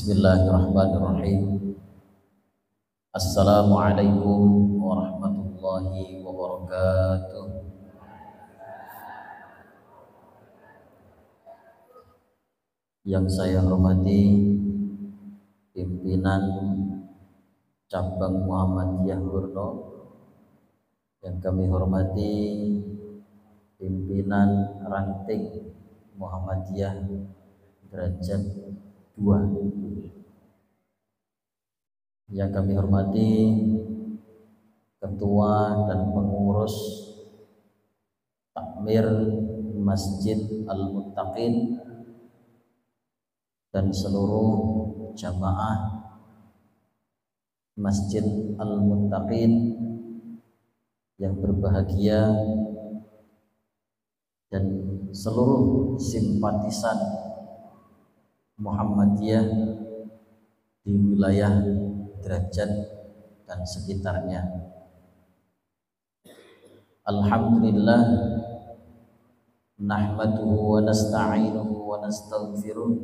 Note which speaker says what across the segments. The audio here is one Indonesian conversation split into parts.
Speaker 1: Bismillahirrahmanirrahim. Assalamualaikum warahmatullahi wabarakatuh. Yang saya hormati pimpinan cabang Muhammadiyah Brno, yang kami hormati pimpinan ranting Muhammadiyah derajat 2, yang kami hormati ketua dan pengurus takmir Masjid Al-Muttaqin dan seluruh jamaah Masjid Al-Muttaqin yang berbahagia dan seluruh simpatisan Muhammadiyah di wilayah Derajat dan sekitarnya. Alhamdulillah, nahmaduhu wa nasta'inuhu wa nastaghfiruh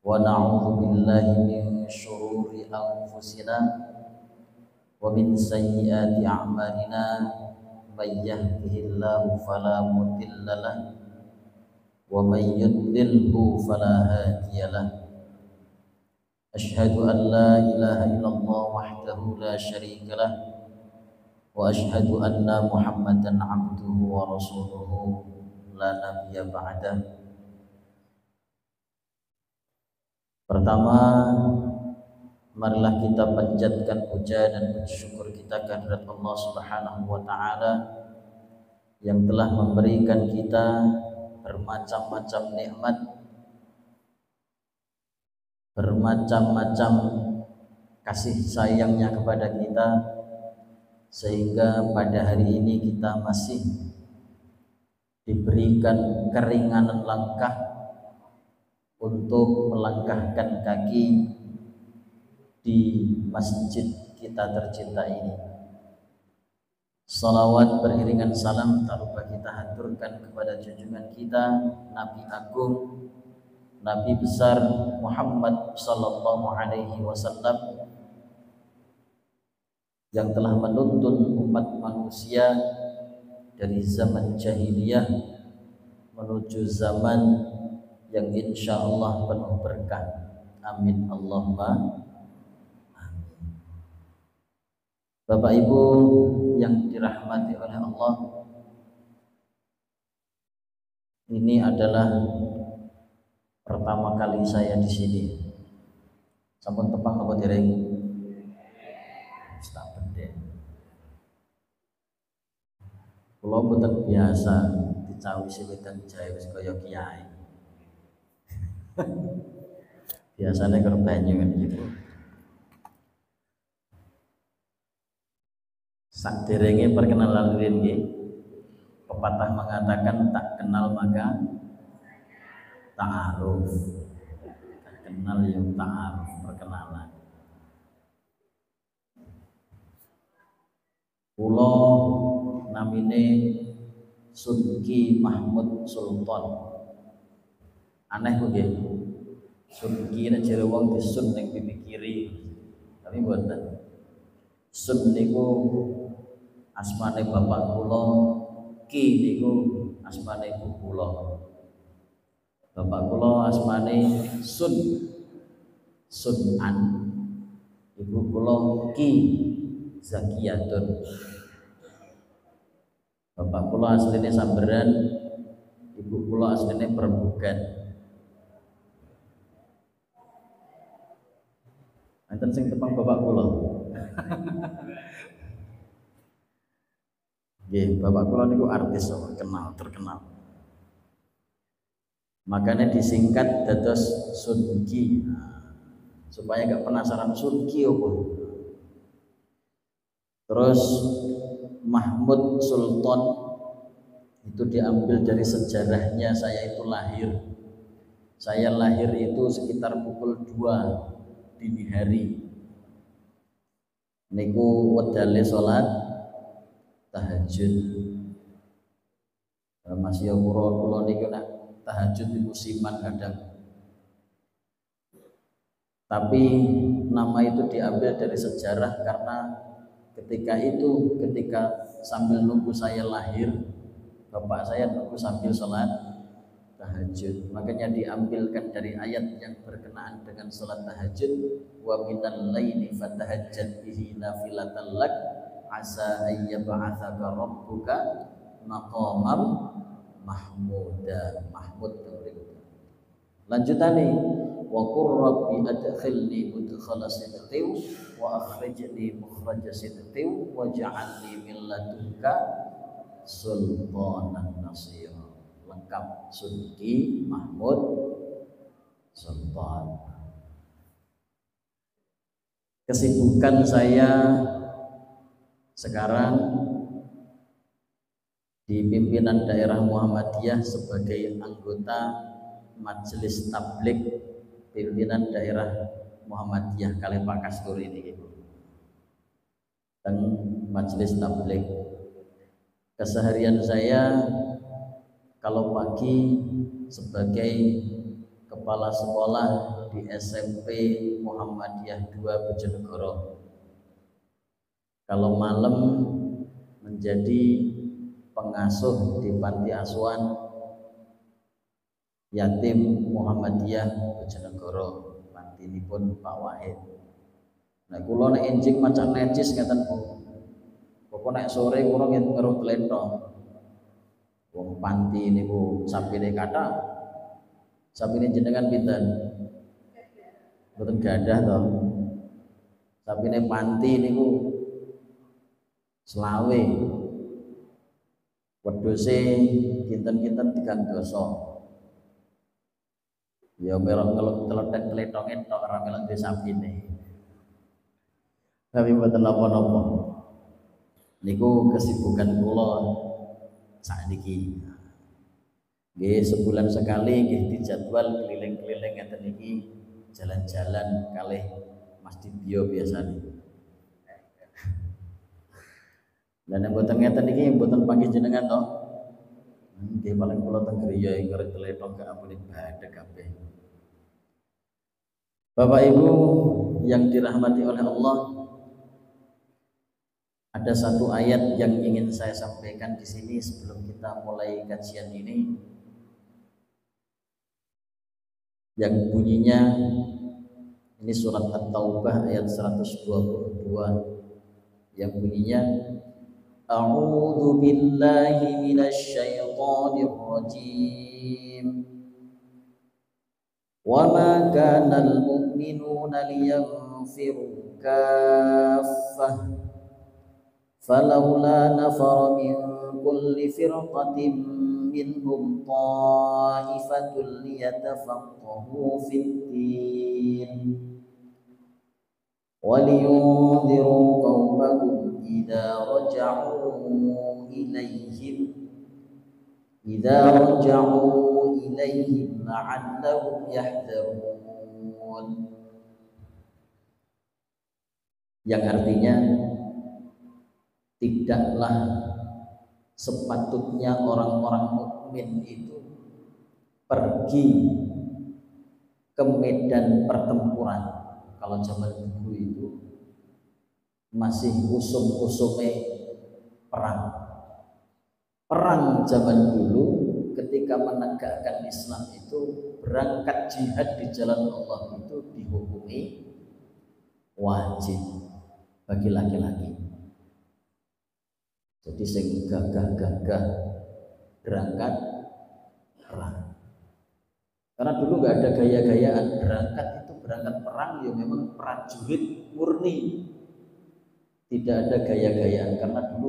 Speaker 1: wa na'udzu billahi min syururi anfusina wa min sayyiati a'malina, may yahdihillahu fala mudilla lahu wa may yudlilhu fala hadiyalah. Asyhadu an la ilaha illallah wahdahu la syarika lah wa asyhadu anna Muhammadan abduhu wa rasuluhu la nabiyya ba'dah. Pertama, marilah kita panjatkan puja dan bersyukur kita kehadirat Allah Subhanahu wa taala yang telah memberikan kita bermacam-macam nikmat, bermacam-macam kasih sayangnya kepada kita, sehingga pada hari ini kita masih diberikan keringanan langkah untuk melangkahkan kaki di masjid kita tercinta ini. Salawat beriringan salam tak lupa kita haturkan kepada junjungan kita Nabi Agung, Nabi besar Muhammad sallallahu alaihi wasallam, yang telah menuntun umat manusia dari zaman jahiliyah menuju zaman yang insya Allah penuh berkah. Amin Allahumma amin. Bapak Ibu yang dirahmati oleh Allah, ini adalah pertama kali saya di sini. Sampun tepang apa dereng? Tak bedhe. Kula boten biasa dicawisi wedan jae wis kaya kiai. Biasanya karo banyu kan gitu. Sakderenge perkenalan nggih, pepatah mengatakan tak kenal maka ta'aruf. Tak kenal yang ta'aruf, perkenalan. Kula namine Sunki Mahmud Sultan. Aneh kok nggih. Sunki nek jare wong disun ning pipi kiri. Tapi mboten. Sun niku asmane bapak kula, Ki niku asmane ibu kula. Bapak kula asmane Sun, Sunan. Ibu kula Ki Zakiyatun. Bapak kula asline Samberan, ibu kula asline Perbugan. Enten sing tepang bapak kula. Nggih, bapak kula niku artis terkenal. Makanya disingkat dados Sunki. Supaya enggak penasaran Sunki apa. Terus Mahmud Sultan itu diambil dari sejarahnya saya itu lahir. Saya lahir itu sekitar pukul 2 dini hari. Niku wedale salat tahajud. Masih kula niku nak tahajud di musiman kadang Tapi nama itu diambil dari sejarah karena ketika sambil nunggu saya lahir, bapak saya nunggu sambil sholat tahajud, makanya diambilkan dari ayat yang berkenaan dengan sholat tahajud, wa minal laili fatahajjad bihi nafilatan lak asa ayyab'atsaka rabbuka maqamam mahmuda. Mahmud berikutnya lanjutane, wa qur rabbi adkhilni mudkhala sidqin wa akhrijni mukhraja sidqin waj'alni min ladunka sultanan nasira. Lengkap, Subki, Mahmud, Sultan. Kesibukan saya sekarang di pimpinan daerah Muhammadiyah sebagai anggota Majelis Tabligh pimpinan daerah Muhammadiyah Kalipakas ini, dan Majelis Tabligh. Keseharian saya kalau pagi sebagai kepala sekolah di SMP Muhammadiyah 2 Bojonegoro, kalau malam menjadi pengasuh di panti asuhan yatim Muhammadiyah Bojonegoro, panti ini pun Pak Wahid. Nah, kula nek enjing macan necis ngeten Bu. Pokok nek sore kula ngeru glethong. Wong panti niku sapine kathah. Sapine jenengan pinten? Mboten gadah to. Sapine panti niku selawe. Wedhuse kinten-kinten 3 dosa. Ya melok ngelet kletonge tok ora melok duwe sapine. Tapi mboten napa-napa. Niku kesibukan kula sakniki. Nggih sebulan sekali nggih dijadwal keliling-keliling ngeten iki, jalan-jalan kalih Mas Dibyo biasane. Lan mboten ngeten iki mboten panggih jenengan to. Nggih paling kula teng griya ngerti tletong gak ampun badhe kabeh. Bapak Ibu yang dirahmati oleh Allah, ada satu ayat yang ingin saya sampaikan di sini sebelum kita mulai kajian ini, yang bunyinya ini surat At-Taubah ayat 122, yang bunyinya A'udzu billahi minasy syaithanir rajim. Wa ma kana al-mu'minuna liyanfiru kaffah فلولا نفر من كل فرقة منهم طائفة ليتفقهوا في الدين ولينذروا قومهم إذا رجعوا إليهم لعلهم يحذرون. Yang artinya, tidaklah sepatutnya orang-orang mukmin itu pergi ke medan pertempuran. Kalau zaman dulu itu masih usum-usume perang. Perang zaman dulu ketika menegakkan Islam itu berangkat jihad di jalan Allah itu dihukumi wajib bagi laki-laki. Jadi sing gagah-gagah berangkat perang. Karena dulu nggak ada gaya-gayaan, berangkat perang ya memang prajurit murni. Tidak ada gaya-gayaan karena dulu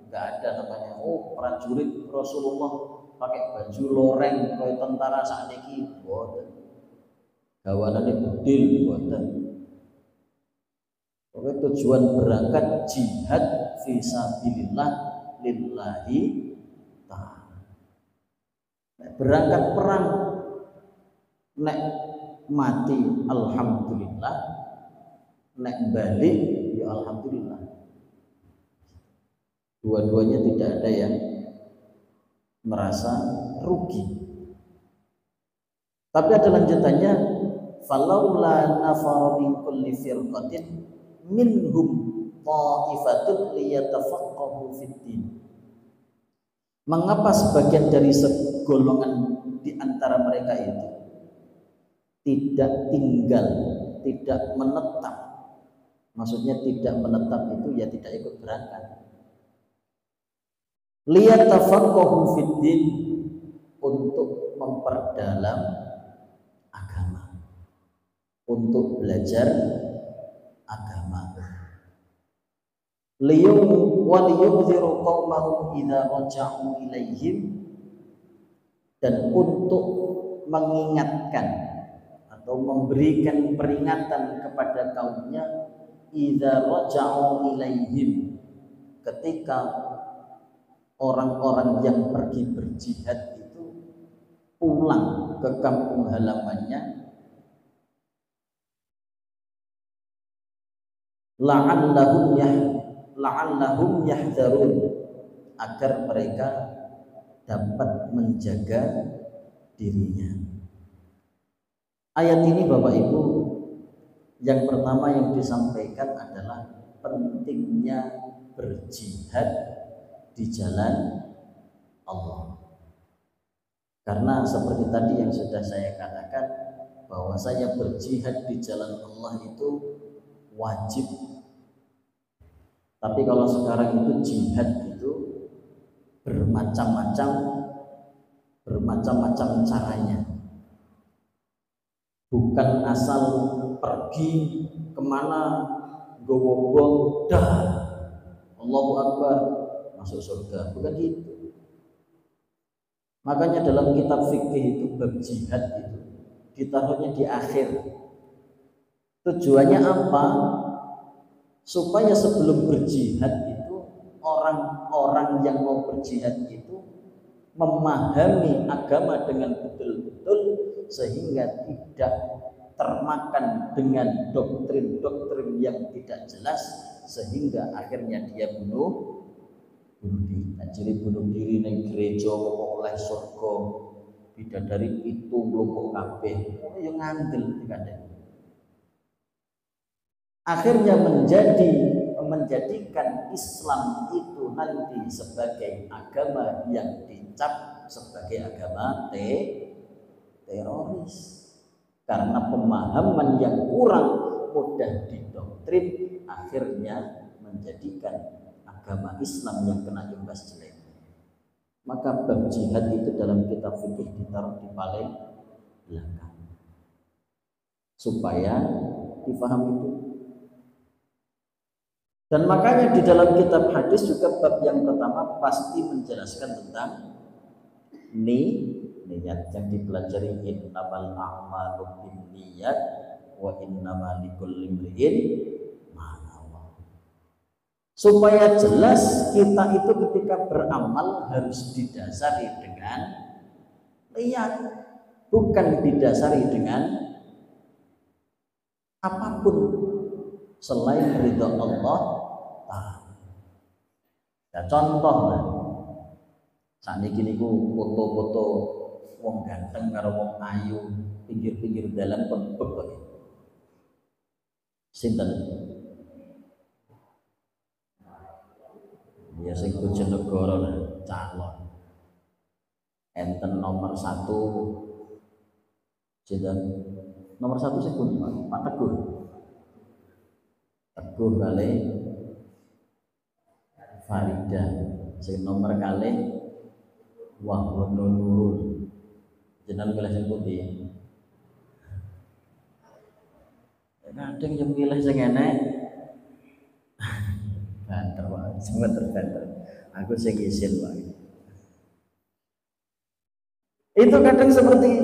Speaker 1: nggak ada namanya prajurit Rasulullah pakai baju loreng kayak tentara sakniki mboten. Gawanane bedil mboten. Oke, tujuan berangkat jihad fisabilillah lillahi ta'ala. Berangkat perang nek mati alhamdulillah, nek balik ya alhamdulillah. Dua-duanya tidak ada yang merasa rugi. Tapi ada lanjutannya, falaula nafara min kulli firqatin minhum ta'ifatun liyatafaqahu fid din. Mengapa sebagian dari segolongan di antara mereka itu tidak tinggal, tidak menetap? Maksudnya tidak menetap itu ya tidak ikut berangkat. Liyatafaqahu fid din, untuk memperdalam agama, untuk belajar agama. Waliyunziru qaumahum idza raja'u ilaihim, dan untuk mengingatkan atau memberikan peringatan kepada kaumnya idza raja'u ilaihim, ketika orang-orang yang pergi berjihad itu pulang ke kampung halamannya, la'allahum yahdharun, agar mereka dapat menjaga dirinya. Ayat ini Bapak Ibu, yang pertama yang disampaikan adalah pentingnya berjihad di jalan Allah. Karena seperti tadi yang sudah saya katakan, bahwa saya berjihad di jalan Allah itu wajib. Tapi kalau sekarang itu jihad itu bermacam-macam caranya. Bukan asal pergi kemana gowo bom dah Allahu Akbar masuk surga, bukan itu. Makanya dalam kitab fikih itu bab jihad itu ditaruhnya di akhir. Tujuannya apa? Supaya sebelum berjihad itu orang-orang yang mau berjihad itu memahami agama dengan betul-betul, sehingga tidak termakan dengan doktrin-doktrin yang tidak jelas, sehingga akhirnya dia bunuh diri. Jadi bunuh diri nang gereja kok oleh surga, bidadari itu mlumpuk kabeh, yo ngandel dikandel. Akhirnya menjadikan Islam itu nanti sebagai agama yang dicap sebagai agama teroris, karena pemahaman yang kurang mudah didoktrin, akhirnya menjadikan agama Islam yang kena imbas jelek. Maka bab jihad itu dalam kitab fikih ditaruh di paling belakang supaya difahami itu. Dan makanya di dalam kitab hadis juga bab yang pertama pasti menjelaskan tentang niat yang dipelajari, innamal a'malu binniyat wa innamal likulli imri'in ma nawa. Supaya jelas kita itu ketika beramal harus didasari dengan niat, bukan didasari dengan apapun selain ridha Allah. Ya, contoh lah, saat ini foto-foto wong ganteng karo wong ayu pinggir-pinggir dalan kon bebek. Sinten? Ya sing Bojonegoro lah, calon. Enten nomor 1. Sinten? Nomor 1 sing pundi, Pak Teguh. Teguh kali Farida, sing nomor kali Wahwono Nurul. Jenengan milih sing pundi? Kadang yang milih sing enek. Banter wae, semua terbanter. Aku sing isin wae. Itu kadang seperti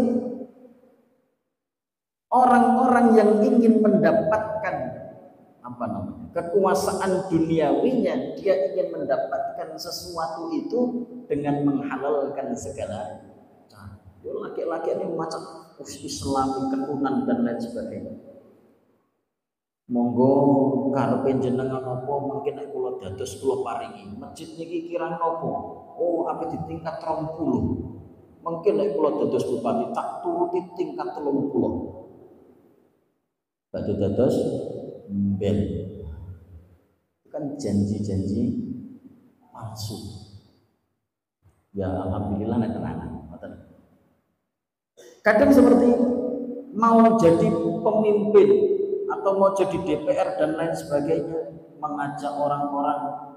Speaker 1: orang-orang yang ingin mendapatkan kekuasaan duniawinya, dia ingin mendapatkan sesuatu itu dengan menghalalkan segala cara. Laki-laki ini macam Islami, ketunan dan lain sebagainya. Monggo karepe jenengan apa mungkin nek kula dados kula paringi. Masjid niki kirang napa? Oh, apa di tingkat 30. Mungkin nek kula dados bupati tak turuti tingkat 30. batu dados bel. Itu kan janji-janji palsu. Ya alhamdulillah nek tenanan. Kadang seperti itu, mau jadi pemimpin atau mau jadi DPR dan lain sebagainya, mengajak orang-orang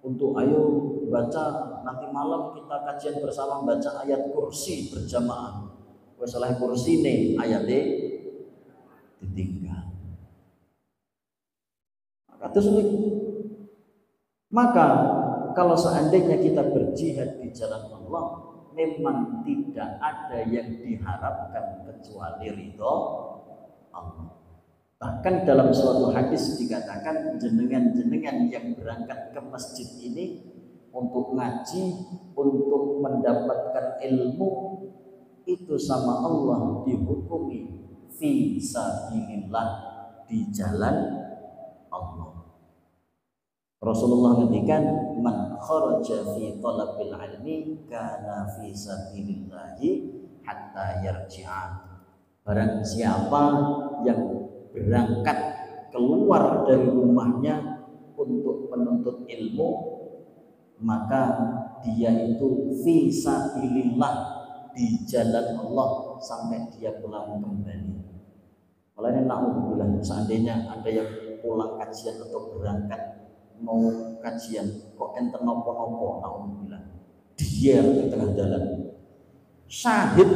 Speaker 1: untuk ayo baca nanti malam kita kajian bersama baca ayat kursi berjamaah. Wes oleh kursi nih ayatnya ditinggal. Maka kalau seandainya kita berjihad di jalan Allah, memang tidak ada yang diharapkan kecuali ridho Allah. Bahkan dalam suatu hadis dikatakan jenengan-jenengan yang berangkat ke masjid ini untuk ngaji, untuk mendapatkan ilmu, itu sama Allah dihukumi fi sabilillah, di jalan Allah. Rasulullah ngendikan man kharaja fi talabil ilmi kana fi sabilillahi hatta yarji'a. Barang siapa yang berangkat keluar dari rumahnya untuk menuntut ilmu, maka dia itu fi sabilillah, di jalan Allah sampai dia pulang kembali. Kalau ini na'udzubillah, seandainya ada yang pulang kajian atau berangkat mau kajian kok enten nopo-nopo, na'udzubillah, dia di tengah jalan syahid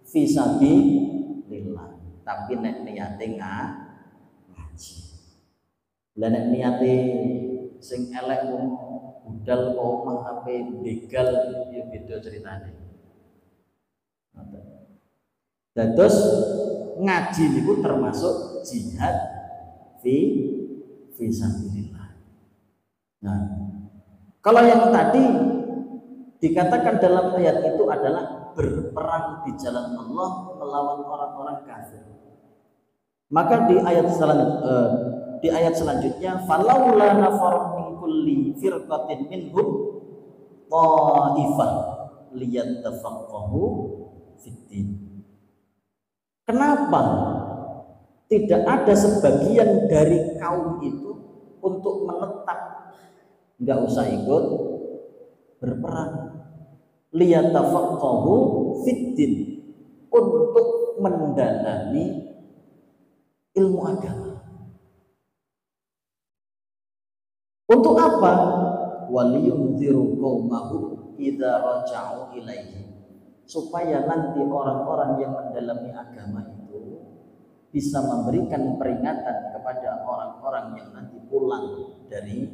Speaker 1: fi sabilillah, tapi nek niate ngaji. Lah nek niate sing elek budal kok omah ape begal, ya beda ceritane. Dados ngaji niku termasuk jihad fi sabilillah. Nah, kalau yang tadi dikatakan dalam ayat itu adalah berperang di jalan Allah melawan orang-orang kafir. Maka di ayat selanjutnya falaula nafar min kulli firqatin minhum ta'ifah liyattafaqahu fiddin. Kenapa tidak ada sebagian dari kaum itu untuk menetap, nggak usah ikut berperang, liyattafaqahu fiddin, untuk mendalami ilmu agama. Untuk apa? Waliyunziru qaumahu idza raja'u ilaihi, supaya nanti orang-orang yang mendalami agama itu bisa memberikan peringatan kepada orang-orang yang nanti pulang dari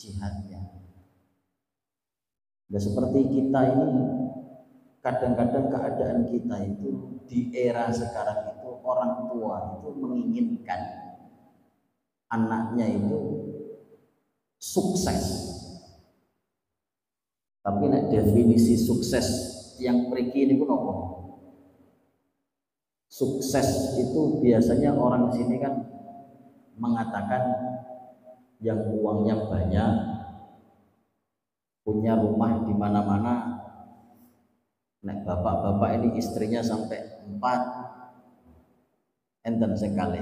Speaker 1: jihadnya. Dan seperti kita ini, kadang-kadang keadaan kita itu di era sekarang itu, orang tua itu menginginkan anaknya itu sukses. Tapi definisi sukses yang periki ini pun apa? Sukses itu biasanya orang di sini kan mengatakan yang uangnya banyak, punya rumah di mana-mana. Nek bapak-bapak ini istrinya sampai 4, enten sekali.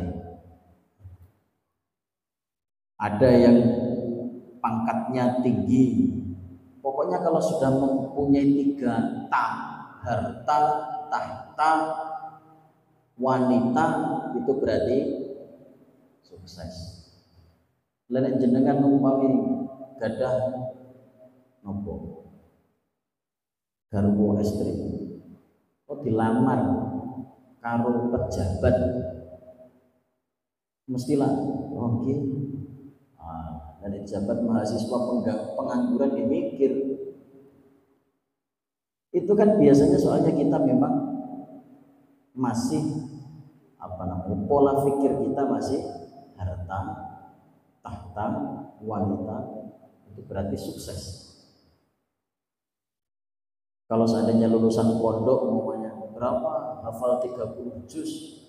Speaker 1: Ada yang pangkatnya tinggi. Pokoknya kalau sudah mempunyai 3 harta, tahta, wanita, itu berarti sukses. Lenek jenengan umpami gadah nopo garwa istri, kok dilamar karo pejabat, mestilah oh nggih. Dari pejabat mahasiswa pengangguran dimikir. Itu kan biasanya soalnya kita memang masih pola pikir kita masih harta, tahta, wanita, itu berarti sukses. Kalau seandainya lulusan pondok umumnya berapa, hafal 30 juz,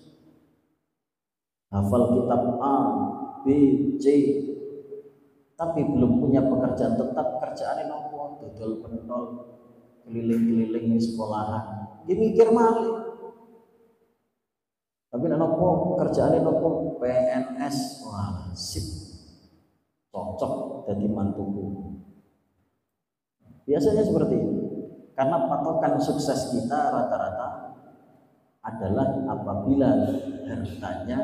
Speaker 1: hafal kitab A, B, C, tapi belum punya pekerjaan tetap, kerjaannya nopo, dodol pentol, keliling-keliling di sekolahan, dia mikir malih. Tapi nek nopo kerjaane nopo PNS, wah sip, cocok jadi mantuku. Biasanya seperti itu. Karena patokan sukses kita rata-rata adalah apabila hartanya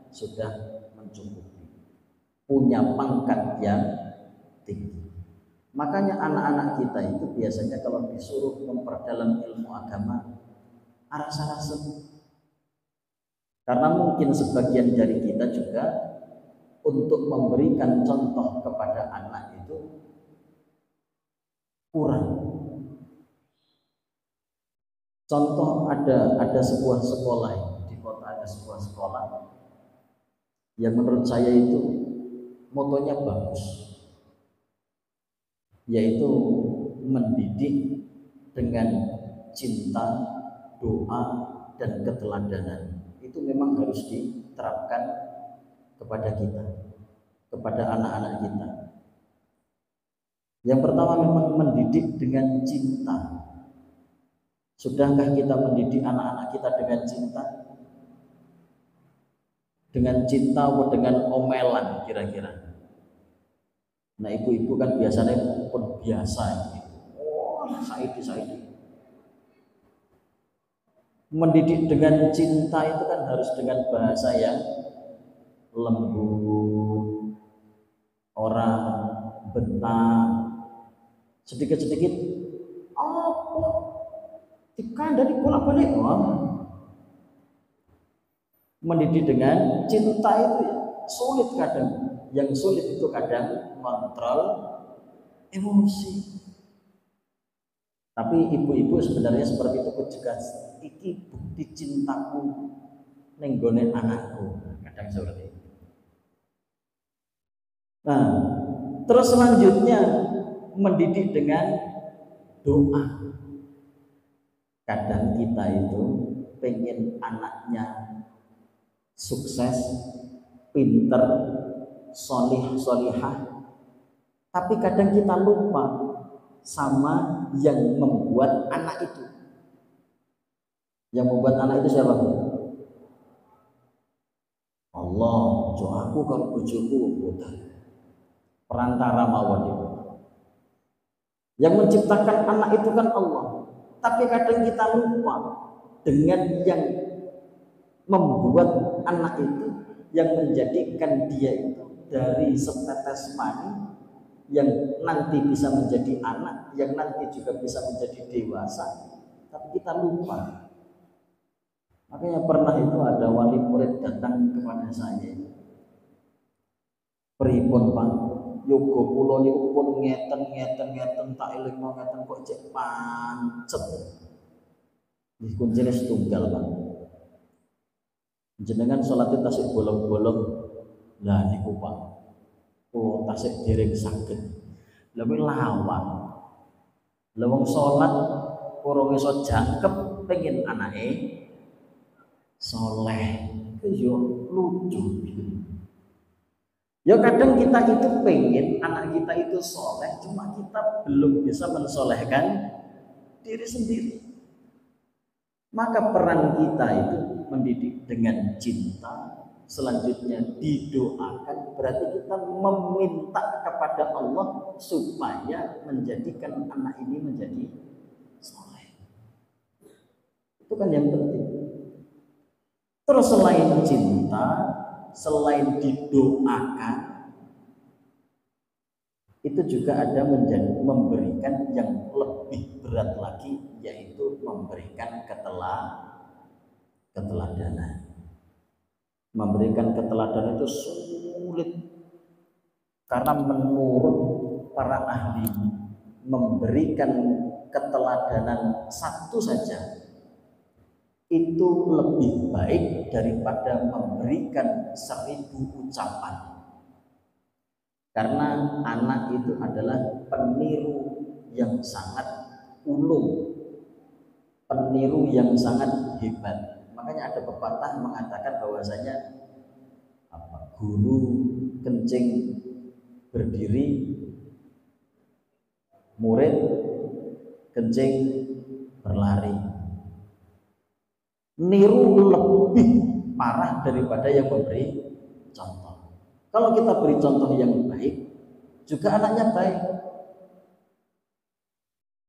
Speaker 1: sudah mencukupi, punya pangkat yang tinggi. Makanya anak-anak kita itu biasanya kalau disuruh memperdalam ilmu agama rasa-rasa. Karena mungkin sebagian dari kita juga untuk memberikan contoh kepada anak itu kurang. Contoh ada sebuah sekolah di kota, ada sebuah sekolah yang menurut saya itu motonya bagus, yaitu mendidik dengan cinta, doa, dan keteladanan. Itu memang harus diterapkan kepada kita, kepada anak-anak kita. Yang pertama memang mendidik dengan cinta. Sudahkah kita mendidik anak-anak kita dengan cinta? Dengan cinta atau dengan omelan kira-kira? Nah ibu-ibu kan biasanya pun biasa gitu. Oh Saidi. Mendidik dengan cinta itu kan harus dengan bahasa yang lembut, orang bentak, sedikit-sedikit apa dikandani bolak-balik. Mendidik dengan cinta itu ya sulit kadang. Yang sulit itu kadang kontrol emosi. Tapi ibu-ibu sebenarnya seperti itu juga iki bukti cintaku ning gone anakku, kadang seperti itu. Nah, terus selanjutnya mendidik dengan doa. Kadang kita itu pengen anaknya sukses, pinter, solihah, tapi kadang kita lupa sama yang membuat anak itu. Yang membuat anak itu siapa? Allah. Aku kalau bojoku perantara mawon itu. Yang menciptakan anak itu kan Allah. Tapi kadang kita lupa dengan yang membuat anak itu, yang menjadikan dia itu dari setetes mani yang nanti bisa menjadi anak, yang nanti juga bisa menjadi dewasa, tapi kita lupa. Makanya pernah itu ada wali murid datang kepada saya, pripun Pak, yoga kula niku pun ngeten tak elingno ngeten kok cek pancet. Iki kuncine setunggal Pak. Jenengan salat tasik bolong-bolong. Lah niku Pak. Oh tasik dereng saged. Lha kuwi lawang. Lah wong salat kurang iso jangkep pengen anake soleh. Itu yo lucu. Ya kadang kita itu pengen anak kita itu soleh, cuma kita belum bisa mensolehkan diri sendiri. Maka peran kita itu mendidik dengan cinta, selanjutnya didoakan, berarti kita meminta kepada Allah supaya menjadikan anak ini menjadi soleh. Itu kan yang penting. Terus selain cinta, selain didoakan, itu juga ada memberikan yang lebih berat lagi, yaitu memberikan keteladanan. Memberikan keteladanan itu sulit, karena menurut para ahli memberikan keteladanan satu saja itu lebih baik daripada memberikan 1000 ucapan. Karena anak itu adalah peniru yang sangat ulung, peniru yang sangat hebat. Makanya ada pepatah mengatakan bahwasanya guru kencing berdiri, murid kencing berlari. Niru lebih parah daripada yang memberi contoh. Kalau kita beri contoh yang baik, juga anaknya baik.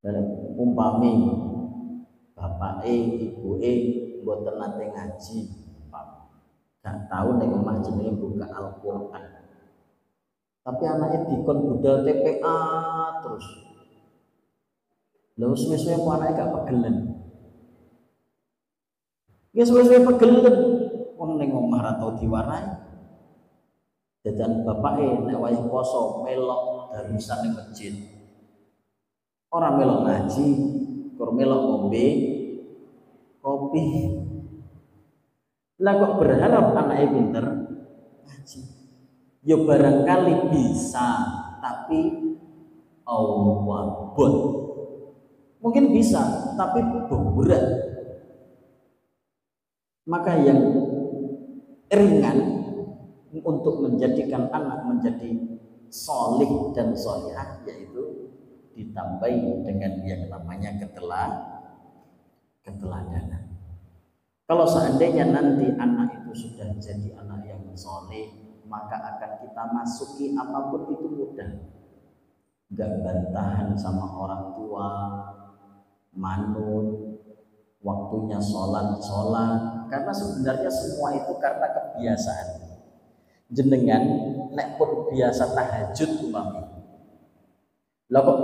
Speaker 1: Dan umpami bapak ibu mboten nate ngaji, gak tahu nek omah jenenge buka Al-Qur'an. Tapi anaknya dikon budal TPA terus. Lha suwe-suwe anake gak pegelen. Ya suwe-suwe pegelen wong ning omah ra tau diwarai. Jajan bapake nek wayah poso melok darusan ning masjid. Ora melok ngaji, kur melok ngombe kopi. Lah kok berharap anaknya pinter ngaji? Ya barangkali bisa, tapi awabot. Mungkin bisa, tapi berat. Maka yang ringan untuk menjadikan anak menjadi solih dan solihah yaitu ditambahi dengan yang namanya keteladanan. Kalau seandainya nanti anak itu sudah jadi anak yang soleh, maka akan kita masuki apapun itu mudah. Gak bantahan sama orang tua, manut, waktunya sholat, karena sebenarnya semua itu karena kebiasaan. Jenengan nek pun biasa tahajud umami, lho kok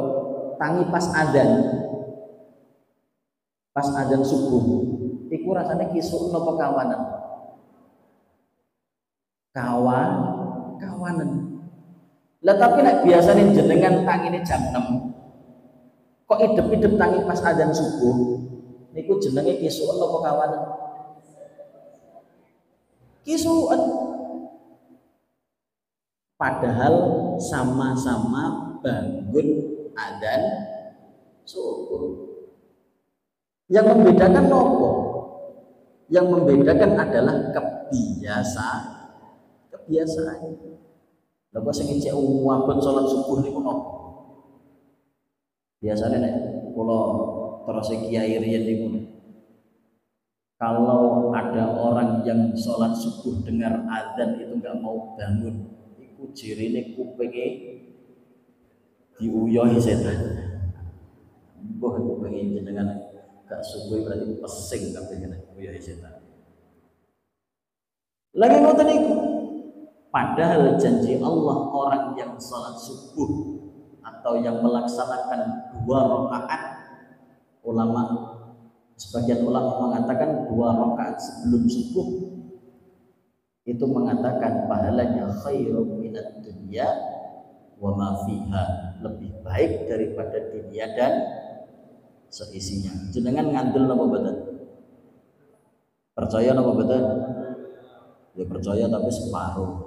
Speaker 1: tangi pas adzan subuh, iku rasanya kisuk nopo kawanan. Lah tapi nek biasanya jenengan tangine jam 6, kok idep-idep tangi pas adzan subuh, niku jenenge kisuken apa kawanan? Kisuken. Padahal sama-sama bangun adzan subuh. Yang membedakan nopo? Yang membedakan adalah kebiasaan. Lha kok sing cek wabon salat subuh niku nopo? Biasanya nek kula terus kiai riyen niku, kalau ada orang yang sholat subuh dengar azan itu nggak mau bangun, iku jirine kupinge diuyohi setan. Mbah kupinge jenengan gak subuh berarti pesing kabeh nek uyohi setan. Lagi ngoten niku. Padahal janji Allah orang yang sholat subuh atau yang melaksanakan 2 rakaat, sebagian ulama mengatakan 2 rakaat sebelum subuh itu mengatakan pahalanya khairum minad dunya wa ma fiha, lebih baik daripada dunia dan seisinya. Jenengan ngandel napa mboten? Percaya napa mboten? Ya percaya tapi separuh.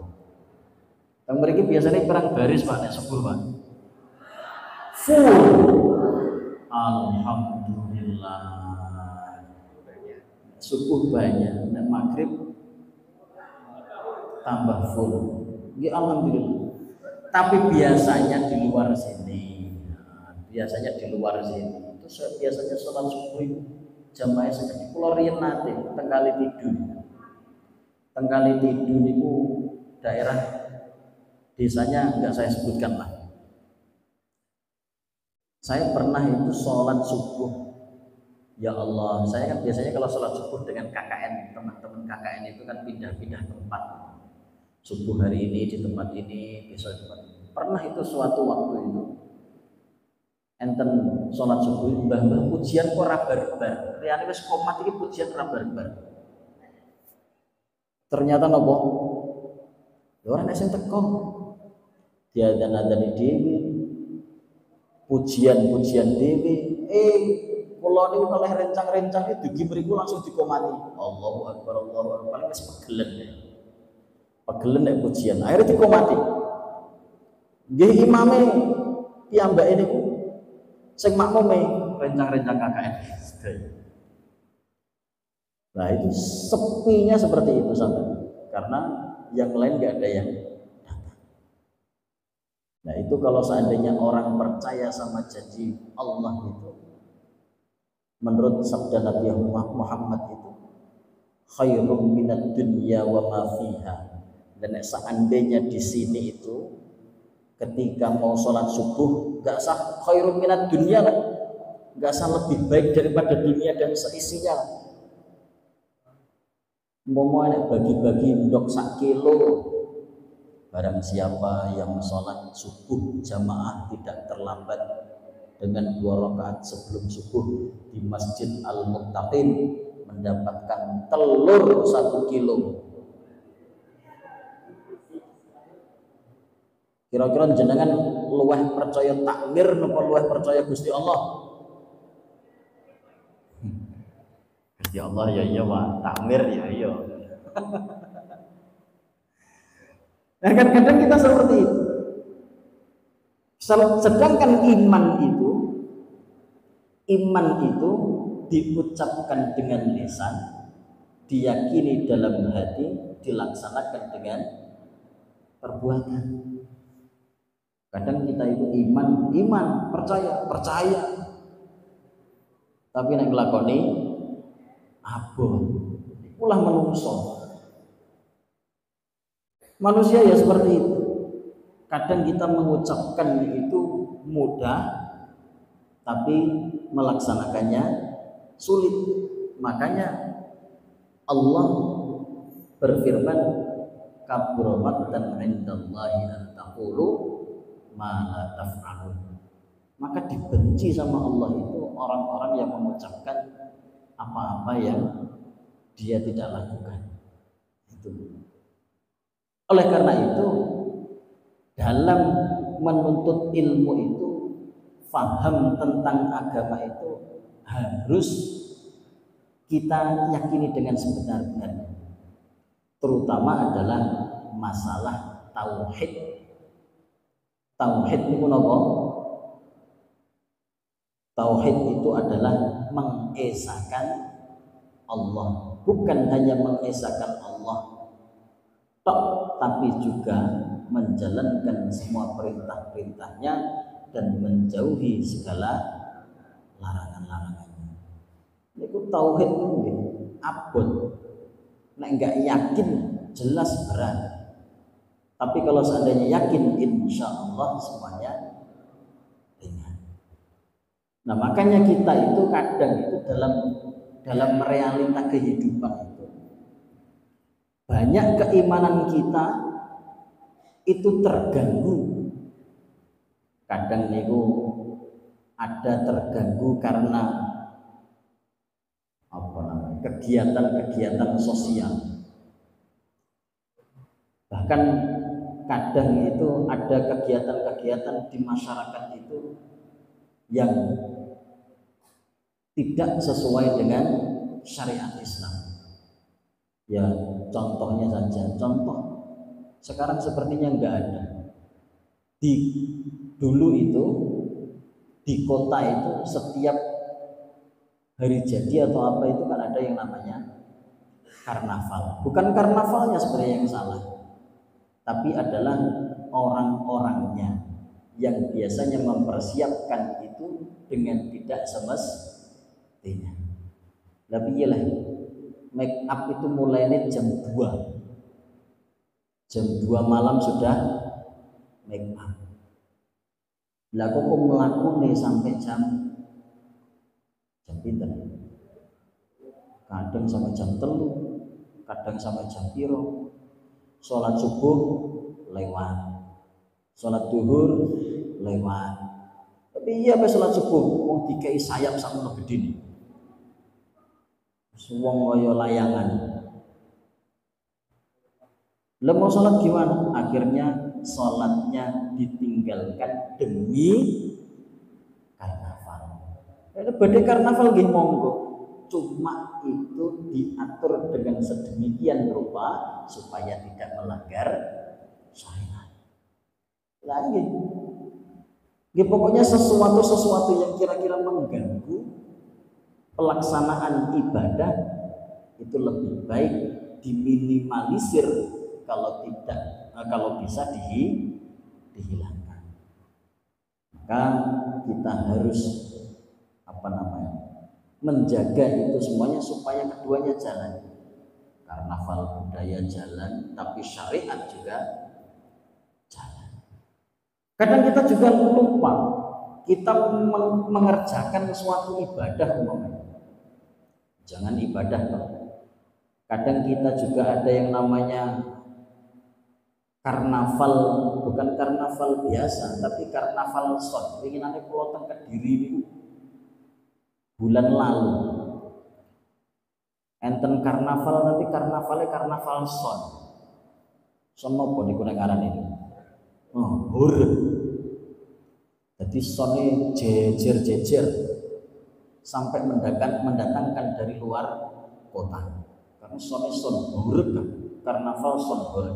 Speaker 1: Yang mereka biasanya perang baris Pak nek subuh Pak. Full. Alhamdulillah. Subuh banyak, nek maghrib tambah full. Ya alhamdulillah. Tapi biasanya di luar sini, itu biasanya sholat subuh itu jamaah sekali. Kulo riyen nate tengkali tidur niku daerah desanya enggak saya sebutkan lah. Saya pernah itu sholat subuh. Ya Allah, saya kan biasanya kalau sholat subuh dengan KKN, teman-teman KKN itu kan pindah-pindah tempat. Subuh hari ini di tempat ini, besok di tempat ini. Pernah itu suatu waktu itu, enten sholat subuh, mbah-mbah pujian kok rabar-bar. Riyane wis komat iki pujian rabar-bar. Ternyata nopo? Orang sing teko. Diadzan-adzani dhewe. Pujian dhewe. Kula niku kalih rencang-rencang iki dugi mriku langsung dikomati. Allahu Akbar, paling wis pegelen. Pegelen nek pujian. Akhirnya dikomati. Nggih imame piyambake niku sing makmume rencang-rencang KKN. Nah itu sepinya seperti itu sampai karena yang lain nggak ada yang datang. Nah itu kalau seandainya orang percaya sama janji Allah itu, menurut sabda Nabi Muhammad itu khairum minad dunya wa ma fiha. Dan seandainya di sini itu ketika mau sholat subuh nggak sah khairum minad dunya, nggak sah lebih baik daripada dunia dan seisinya. Mau enak bagi-bagi ndok sak kilo. Barang siapa yang sholat subuh jamaah tidak terlambat dengan 2 rakaat sebelum subuh di Masjid Al-Muttaqin mendapatkan telur 1 kilo. Kira-kira jenengan luweh percaya takmir napa luweh percaya Gusti Allah? Gusti Allah ya iya Pak, takmir ya iya. Nah, kadang-kadang kita seperti itu. Sedangkan iman itu diucapkan dengan lisan, diyakini dalam hati, dilaksanakan dengan perbuatan. Kadang kita itu iman, percaya. Tapi nek nglakoni abot. Ikulah menungso. Manusia ya seperti itu. Kadang kita mengucapkan itu mudah, tapi melaksanakannya sulit. Makanya Allah berfirman, kabura maqtan 'indallahi an taqulu ma la taf'alun. Maka dibenci sama Allah itu orang-orang yang mengucapkan apa-apa yang dia tidak lakukan. Itu. Oleh karena itu, dalam menuntut ilmu itu, faham tentang agama itu harus kita yakini dengan sebenar-benarnya. Terutama adalah masalah tauhid. Tauhid itu apa? Tauhid itu adalah mengesahkan Allah, bukan hanya mengesahkan Allah tok, tapi juga menjalankan semua perintah-perintahnya dan menjauhi segala larangan-larangannya. Itu tauhid mungkin abot. Nek enggak yakin jelas berat. Tapi kalau seandainya yakin, insya Allah semuanya ringan. Nah, makanya kita itu kadang itu dalam realita kehidupan itu banyak keimanan kita itu terganggu. Kadang itu ada terganggu karena kegiatan-kegiatan sosial. Bahkan kadang itu ada kegiatan-kegiatan di masyarakat itu yang tidak sesuai dengan syariat Islam. Ya contohnya saja, contoh sekarang sepertinya enggak ada. Dulu itu di kota itu setiap hari jadi atau apa itu kan ada yang namanya karnaval. Bukan karnavalnya sebenarnya yang salah, tapi adalah orang-orangnya yang biasanya mempersiapkan itu dengan tidak semestinya. Tapi iyalah, make up itu mulainya jam 2 malam sudah make up. Lah kok melakukan sampai jam pinten? Kadang sampai jam 3, kadang sampai jam piro. Sholat subuh lewat, sholat duhur lewat. Tapi iya pas sholat subuh wong dikai sayap sakmono gedine. Wong kaya layangan. Lah mau sholat gimana? Akhirnya sholatnya ditinggalkan demi karnaval. Badai karnaval nggih monggo. Cuma itu diatur dengan sedemikian rupa supaya tidak melanggar syariat. Lagi, pokoknya sesuatu yang kira-kira mengganggu pelaksanaan ibadah itu lebih baik diminimalisir kalau bisa dihilangkan. Maka kita harus menjaga itu semuanya supaya keduanya jalan. Karnaval budaya jalan, tapi syariat juga jalan. Kadang kita juga lupa, kita mengerjakan suatu ibadah umpamanya. Jangan ibadah, kadang kita juga ada yang namanya karnaval, bukan karnaval biasa, tapi karnaval son. Winginane kula teng Kediri niku bulan lalu. Enten karnaval tapi karnavalnya karnaval son. Son apa niku nek aran ini? Oh, hur. Jadi sonnya jejer-jejer sampai mendatangkan dari luar kota. Karena sonnya son hur, karnaval son hur.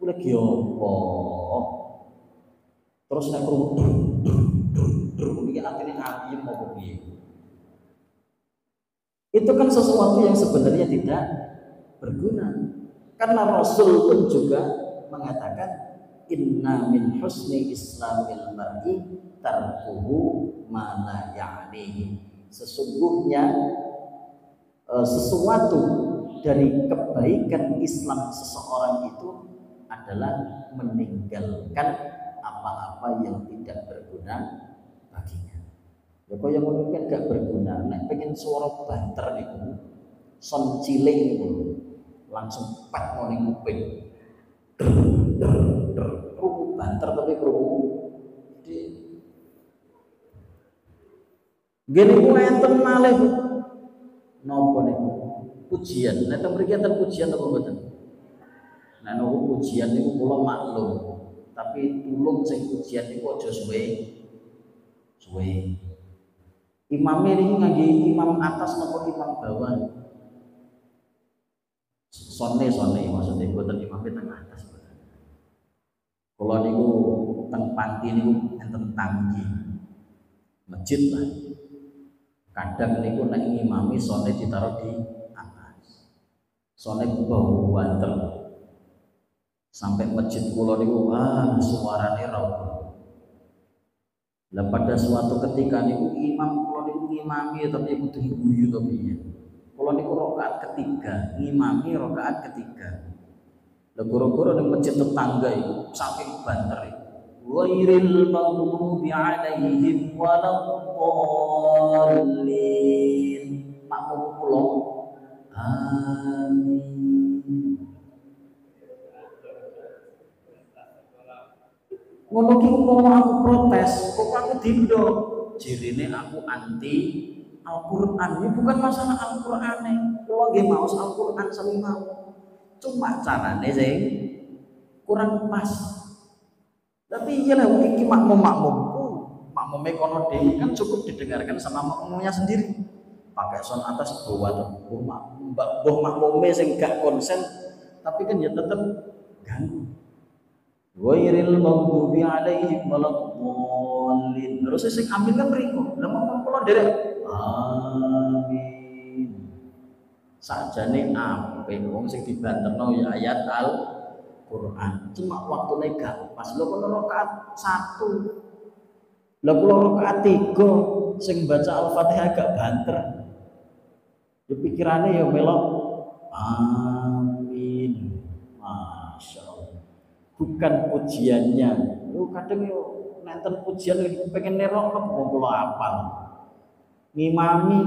Speaker 1: Udah giopo. Terus nek krungu iki atine ayem apa piye? Itu kan sesuatu yang sebenarnya tidak berguna. Karena Rasul pun juga mengatakan inna min husni islamil mar'i tarkuhu ma la ya'nihi. Sesungguhnya sesuatu dari kebaikan Islam seseorang itu adalah meninggalkan apa-apa yang tidak berguna baginya. Ya kok yang mungkin gak berguna, nek pengen suara banter niku, son cilik niku langsung pat ngono kuping. Krungu banter tapi krungu. Gene ku enten malih. Napa niku? Pujian. Nek teng mriki enten pujian apa mboten? Nek niku pujian niku kula maklum, tapi tulung sing pujian niku aja suwe. Imam ini ngangge imam atas napa imam bawah? Sonne maksudnya boten imam teng atas. Kula niku teng panti niku enten tanggi. Masjid lah. Kadang niku nek ngimami sonne ditaruh di atas. Sonne bau banter. Sampai masjid kula niku suarane rawa. Lah pada suatu ketika niku imam kula niku ngimami tapi kudu guyu to piye. Kula niku rakaat ketiga, ngimami rakaat ketiga. Lah goro-goro ning masjid tetangga iku saking banter iku. Ghairil maghdubi 'alaihim waladdallin. Makmum kula. Amin. Ngono ki umpama aku protes, kok aku dindo. Jirine aku anti Al-Qur'an. Ini bukan masalah Al-Qur'ane. Kula nggih maos Al-Qur'an sami mawon. Cuma carane sing kurang pas. Tapi iyalah iki makmum-makmumku. Makmume kono dhewe kan cukup didengarkan sama makmumnya sendiri. Pakai son atas bawah tuh. Mbah makmume sing gak konsen tapi kan ya tetep ganggu. Ghairil maghdubi 'alaihim waladdallin. Terus sing amin kan mriku. Lah monggo kula nderek. Amin. Sakjane apik wong sing dibanterno ya ayat Al-Qur'an. Cuma waktune gak pas. Lho kono rakaat 1. Lah kula rakaat 3 sing baca Al-Fatihah gak banter. Ya pikirane ya melok. Amin. Masya Allah. Bukan pujiannya. Kadang yo nenten pujian pengen nerok apa kula hafal. Ngimami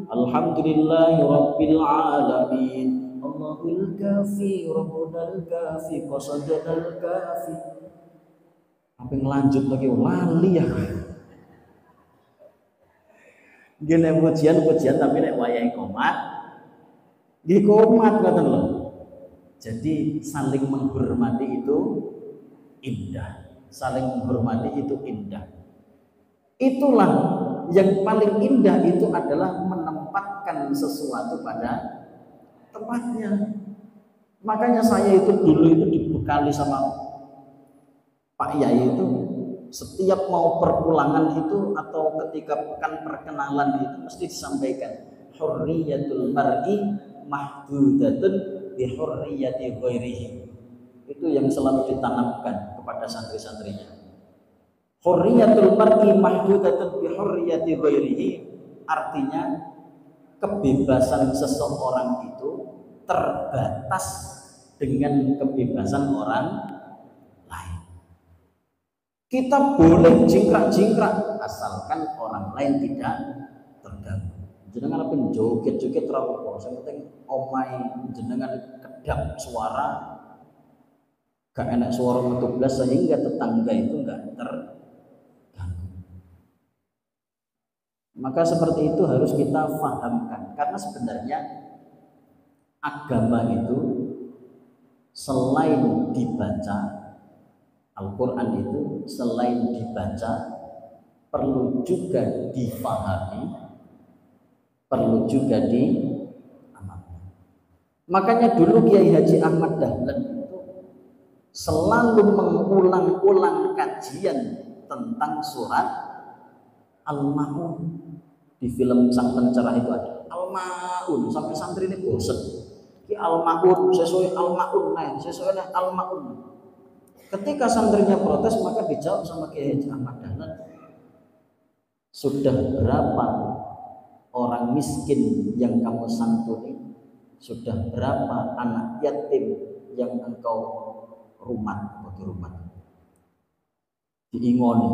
Speaker 1: alhamdulillahirabbil alamin. Allahul kafi rabbunal kafi qasadanal kafi. Apa ngelanjut lagi lali ya. Gene pujian tapi nek wayahe komat nggih komat ngoten lho. Jadi saling menghormati itu indah. Saling menghormati itu indah. Itulah yang paling indah itu adalah menempatkan sesuatu pada tempatnya. Makanya saya itu dulu itu dibekali sama Pak Yai itu setiap mau perpulangan itu atau ketika pekan perkenalan itu mesti disampaikan hurriyatul mar'i mahdudatun bihurriyati ghairihi. Itu yang selalu ditanamkan kepada santri-santrinya. Hurriyatul mar'i mahdudatun bihurriyati ghairihi artinya kebebasan seseorang itu terbatas dengan kebebasan orang lain. Kita boleh jingkrak-jingkrak asalkan orang lain tidak terganggu. Jenengan apa joget-joget rapopo, sing penting omai jenengan kedap suara, gak enak suara metu blas sehingga tetangga itu enggak terganggu. Maka seperti itu harus kita fahamkan, karena sebenarnya agama itu selain dibaca, Al-Quran itu selain dibaca perlu juga difahami, perlu juga diamalkan. Makanya dulu Kiai Haji Ahmad Dahlan itu selalu mengulang-ulang kajian tentang surat Al-Ma'un. Di film Sang Pencerah itu ada Al-Ma'un, sampai santri ini bosen. Ki Al-Ma'un, sesuai Al-Ma'un, nah sesuai Al-Ma'un. Ketika santrinya protes, maka dijawab sama Kiai Haji Ahmad Dahlan, sudah berapa orang miskin yang kamu santuni? Sudah berapa anak yatim yang engkau rumah? Diingoni.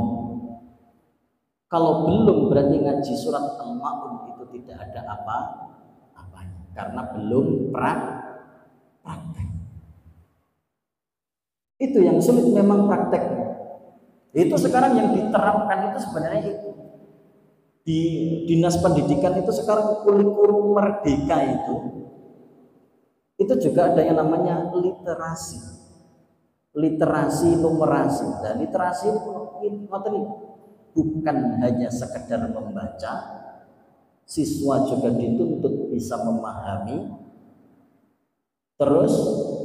Speaker 1: Kalau belum berarti ngaji surat Al-Ma'un itu tidak ada apa-apanya, karena belum praktek. Itu yang sulit memang prakteknya. Itu sekarang yang diterapkan itu sebenarnya itu. Di dinas pendidikan itu sekarang kurikulum merdeka itu juga ada yang namanya literasi numerasi. Dan literasi itu bukan hanya sekedar membaca, siswa juga dituntut bisa memahami, terus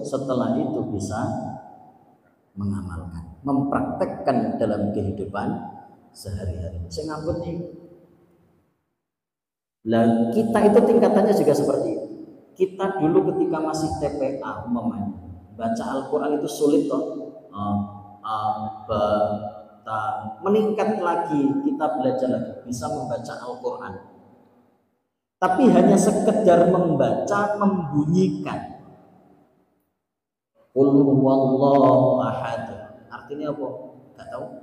Speaker 1: setelah itu bisa mengamalkan, mempraktekkan dalam kehidupan sehari-hari. Saya ngambut nih. Lah kita itu tingkatannya juga seperti itu. Kita dulu ketika masih TPA umpamanya, baca Al-Quran itu sulit toh. Meningkat lagi, kita belajar lagi, bisa membaca Al-Quran. Tapi hanya sekedar membaca, membunyikan Qul huwallahu ahad. Artinya apa? Enggak tahu.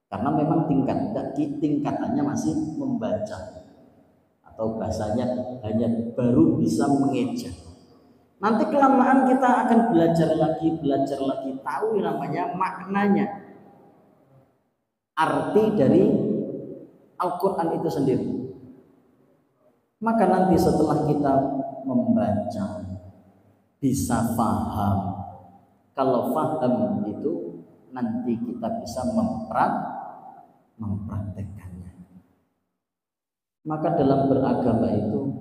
Speaker 1: Karena memang tingkatannya masih membaca, atau bahasanya hanya baru bisa mengeja. Nanti kelamaan kita akan belajar lagi, tahu namanya maknanya, arti dari Al-Quran itu sendiri. Maka nanti setelah kita membaca, bisa paham. Kalau paham itu nanti kita bisa mempraktekkannya. Maka dalam beragama itu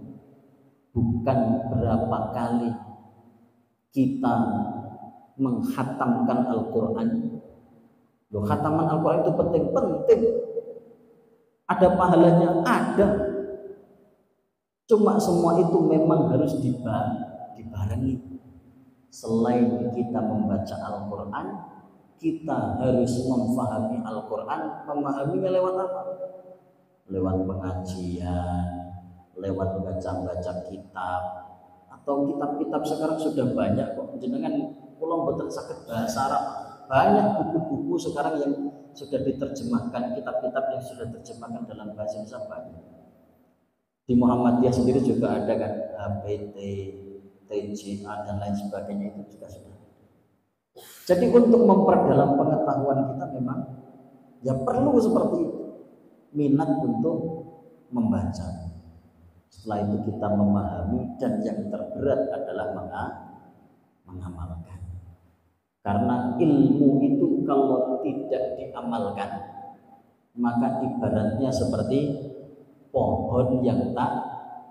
Speaker 1: bukan berapa kali kita menghatamkan Al-Quran. Loh, khataman Al-Quran itu penting. Ada pahalanya, ada. Cuma semua itu memang harus dibarengi. Selain kita membaca Al-Quran, kita harus memahami Al-Quran. Memahaminya lewat apa? Lewat pengajian, lewat baca kitab, atau kitab-kitab sekarang sudah banyak kok. Jenengan kula mboten saged bahasa Arab. Banyak buku-buku sekarang yang sudah diterjemahkan, kitab-kitab yang sudah diterjemahkan dalam bahasa Indonesia banyak. Di Muhammadiyah sendiri juga ada kan, HPT, TJA dan lain sebagainya, itu juga sudah. Jadi untuk memperdalam pengetahuan kita memang ya perlu seperti itu, minat untuk membaca. Setelah itu kita memahami, dan yang terberat adalah mengamalkan. Karena ilmu itu kalau tidak diamalkan, maka ibaratnya seperti pohon yang tak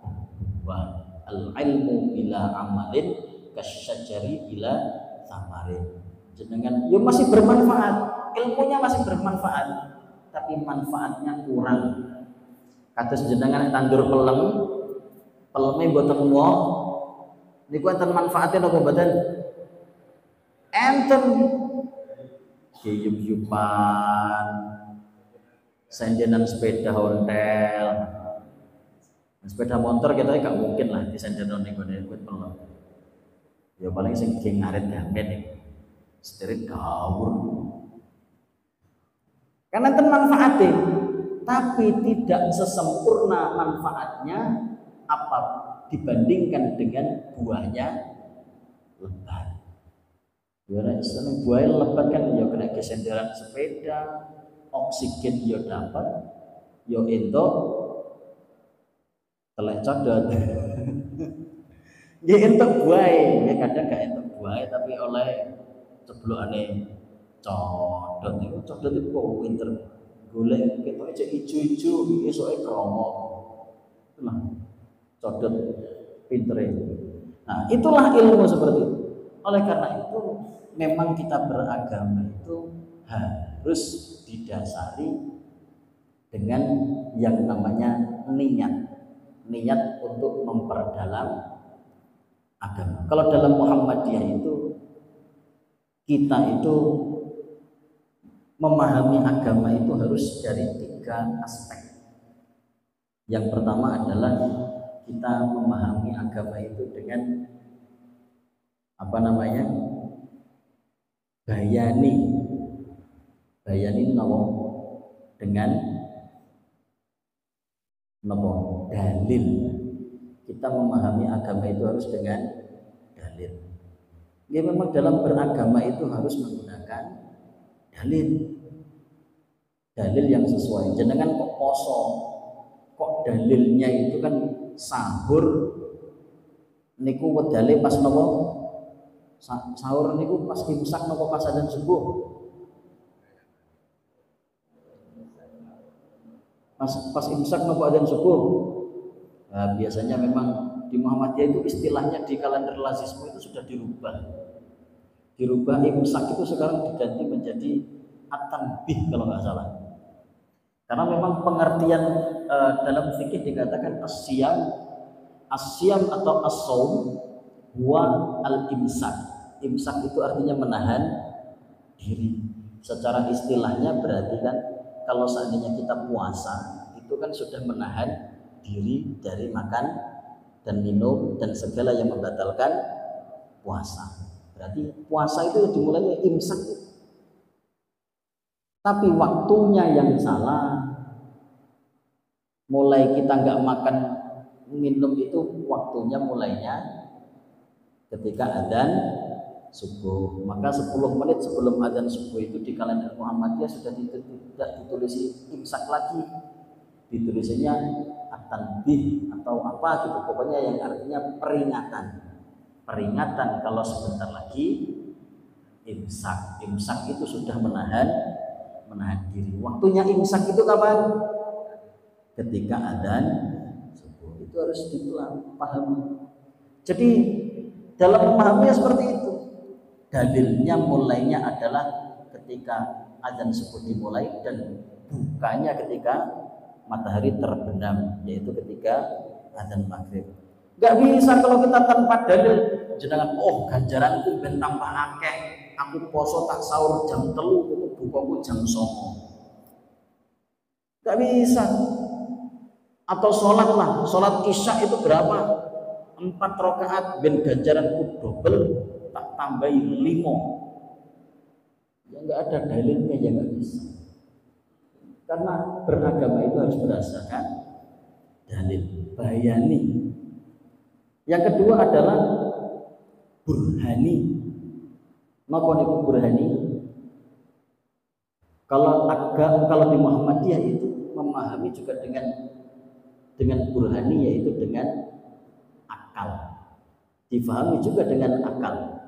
Speaker 1: berbuah. Al-ilmu bila amalin kasyajari bila samarin. Jenengan ya masih bermanfaat, ilmunya masih bermanfaat, tapi manfaatnya kurang. Kados jenengan tandur peleme mboten woh, niku enten manfaatnya napa mboten? Enten giyup-giyupan, sendenan sepeda ontel, Sepeda motor kita gak mungkin lah disenderno ning gone kuwi pelem. Ya paling sing ngarit gamen iki. Setir gawur. Karena itu manfaatnya, tapi tidak sesempurna manfaatnya apa dibandingkan dengan buahnya lebat. Ya nek seneng buahnya lebat kan ya kena kesenderan sepeda, oksigen ya dapat, ya ento telek codot. Ya entuk buahe, ya kadang gak entuk buahe tapi oleh ceblokane codot itu codot itu kok pinter golek ketok aja ijo-ijo esoke kromo. Itulah codot pintere. Nah, itulah ilmu seperti itu. Oleh karena itu memang kita beragama itu harus didasari dengan yang namanya niat untuk memperdalam agama. Kalau dalam Muhammadiyah itu kita itu memahami agama itu harus dari 3 aspek. Yang pertama adalah kita memahami agama itu dengan apa namanya? Bayani nopo dengan nopo dalil. Kita memahami agama itu harus dengan dalil. Ya memang dalam beragama itu harus menggunakan dalil yang sesuai. Jenengan kok poso, kok dalilnya itu kan sahur niku wedale pas nopo? Sahur niku pas imsak nopo pas adzan subuh? Pas imsak nopo adzan subuh? Nah, biasanya memang di Muhammadiyah itu istilahnya di kalender lazisme itu sudah dirubah imsak itu sekarang diganti menjadi at-tanbih kalau nggak salah. Karena memang pengertian dalam fikih dikatakan asyam atau as-saum huwa al-imsak. Imsak itu artinya menahan diri. Secara istilahnya berarti kan kalau seandainya kita puasa itu kan sudah menahan diri dari makan dan minum dan segala yang membatalkan puasa. Berarti puasa itu dimulai imsak. Tapi waktunya yang salah. Mulai kita nggak makan minum itu waktunya mulainya ketika adzan subuh. Maka 10 menit sebelum adzan subuh itu di kalender Muhammadiyah sudah tidak ditulis imsak lagi. Ditulisnya at-tanbih atau apa gitu. Pokoknya yang artinya peringatan kalau sebentar lagi imsak itu sudah menahan diri. Waktunya imsak itu kapan? Ketika adzan subuh. Itu harus dipahami. Jadi dalam memahaminya seperti itu. Dalilnya mulainya adalah ketika adzan subuh dimulai dan bukanya ketika matahari terbenam, yaitu ketika adzan maghrib. Gak bisa kalau kita tanpa dalil. Jenengan ganjaran itu ben tambah akeh. Aku poso tak sahur jam 3, aku bukaku jam 9. Gak bisa. Atau sholat isya itu berapa? 4 rakaat ben ganjaranku double tak tambahi 5. Ya gak ada dalilnya, ya gak bisa. Karena beragama itu harus berdasarkan dalil, bayani. Yang kedua adalah burhani. Napa niku burhani? Kalau di Muhammadiyah itu memahami juga dengan burhani, yaitu dengan akal. Difahami juga dengan akal.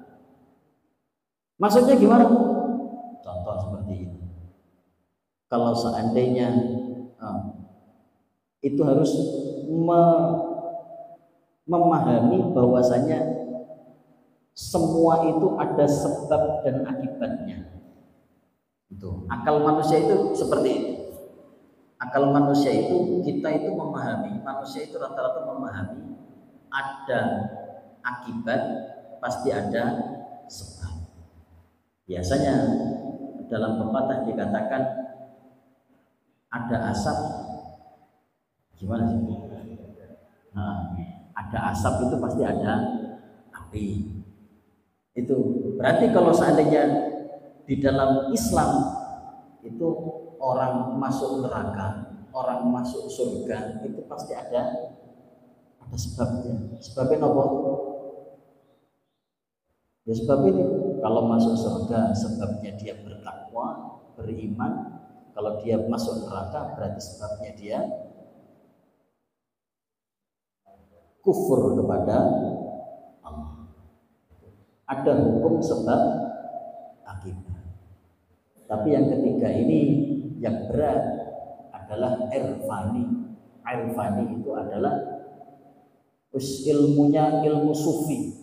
Speaker 1: Maksudnya gimana? Contoh seperti ini. Kalau seandainya itu harus memahami bahwasanya semua itu ada sebab dan akibatnya. Itu akal manusia itu seperti itu. Akal manusia itu kita itu memahami, manusia itu rata-rata memahami ada akibat, pasti ada sebab. Biasanya dalam pepatah dikatakan ada asap, gimana sih? ada asap itu pasti ada api. Itu berarti kalau seandainya di dalam Islam itu orang masuk neraka, orang masuk surga itu pasti ada sebabnya. Sebabnya apa? Ya sebab ini kalau masuk surga sebabnya dia bertakwa, beriman. Kalau dia masuk neraka berarti sebabnya dia kufur kepada Allah. Ada hukum sebab akibat. Tapi yang ketiga ini yang berat adalah irfani. Irfani itu adalah ilmunya ilmu sufi,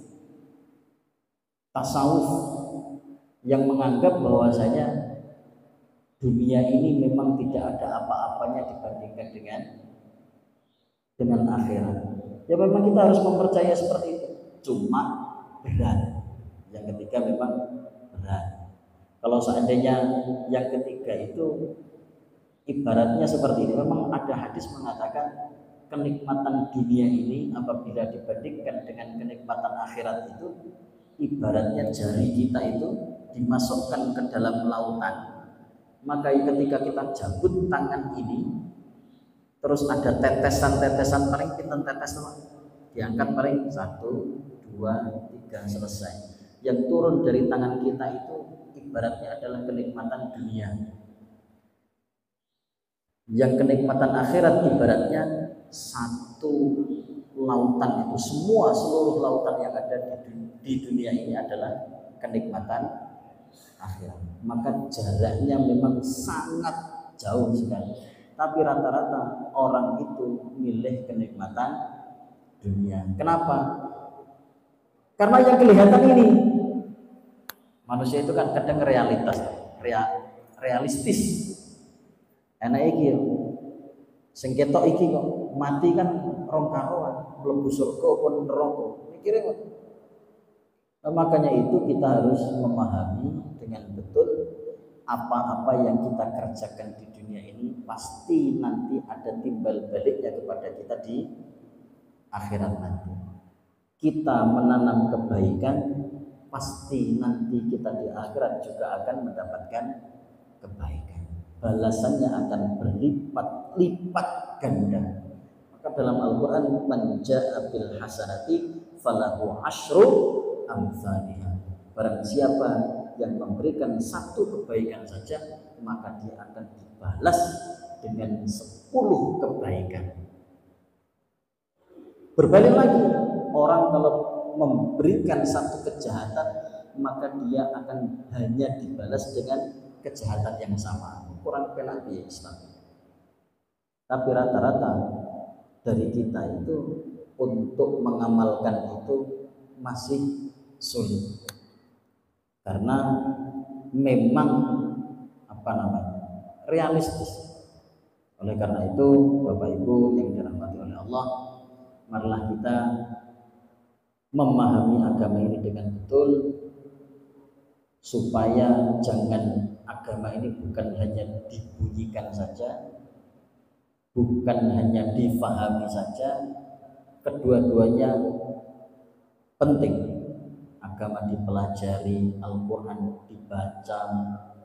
Speaker 1: tasawuf, yang menganggap bahwasanya dunia ini memang tidak ada apa-apanya dibandingkan dengan akhirat. Ya memang kita harus mempercayai seperti itu. Cuma berat. Yang ketiga memang berat. Kalau seandainya yang ketiga itu ibaratnya seperti ini, memang ada hadis mengatakan kenikmatan dunia ini apabila dibandingkan dengan kenikmatan akhirat itu ibaratnya jari kita itu dimasukkan ke dalam lautan. Maka ketika kita jabut tangan ini, terus ada tetesan-tetesan paling pinten tetes diangkat paling 1, 2, 3 selesai. Yang turun dari tangan kita itu ibaratnya adalah kenikmatan dunia. Yang kenikmatan akhirat ibaratnya satu lautan itu, seluruh lautan yang ada di dunia ini adalah kenikmatan akhirat. Maka jaraknya memang sangat jauh sekali. Tapi rata-rata orang itu milih kenikmatan dunia. Kenapa? Karena yang kelihatan ini, manusia itu kan kadang realistis. Enak iki yo. Sing ketok iki kok mati kan rong karuan, mlebu surga pun neraka. Mikire kok. Nah, makanya itu kita harus memahami dengan betul apa-apa yang kita kerjakan di dunia ini pasti nanti ada timbal baliknya kepada kita di akhirat nanti. Kita menanam kebaikan pasti nanti kita di akhirat juga akan mendapatkan kebaikan. Balasannya akan berlipat-lipat ganda. Maka dalam Al-Quran, man jaa bil hasanati falahu asyru amsalihha. Barang siapa yang memberikan satu kebaikan saja, maka dia akan dibalas dengan 10 kebaikan. Berbalik lagi, orang kalau memberikan satu kejahatan, maka dia akan hanya dibalas dengan kejahatan yang sama. Kurang penak di Islam. Tapi rata-rata dari kita itu untuk mengamalkan itu masih sulit. Karena memang realistis. Oleh karena itu, Bapak Ibu yang dirahmati oleh Allah, marilah kita memahami agama ini dengan betul, supaya jangan agama ini bukan hanya dibunyikan saja, bukan hanya difahami saja, kedua-duanya penting. Agama dipelajari, Al-Quran dibaca,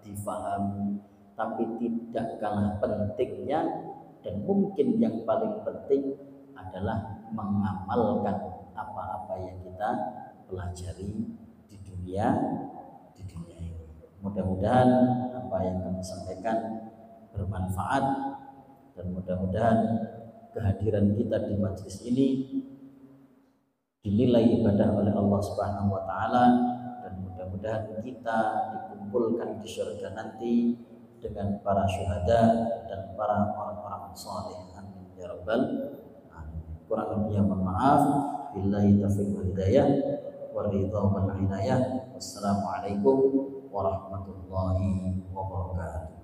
Speaker 1: difahami, tapi tidak kalah pentingnya dan mungkin yang paling penting adalah mengamalkan apa-apa yang kita pelajari di dunia ini. Mudah-mudahan apa yang kami sampaikan bermanfaat dan mudah-mudahan kehadiran kita di majelis ini dinilai ibadah oleh Allah Subhanahu wa taala, dan mudah-mudahan kita dikumpulkan di surga nanti dengan para syuhada dan para orang-orang saleh. Amin ya rabbal alamin. Kurang lebihnya mohon maaf. Billahi taufiq wal hidayah wa ridha wal inayah. Wassalamualaikum warahmatullahi wabarakatuh.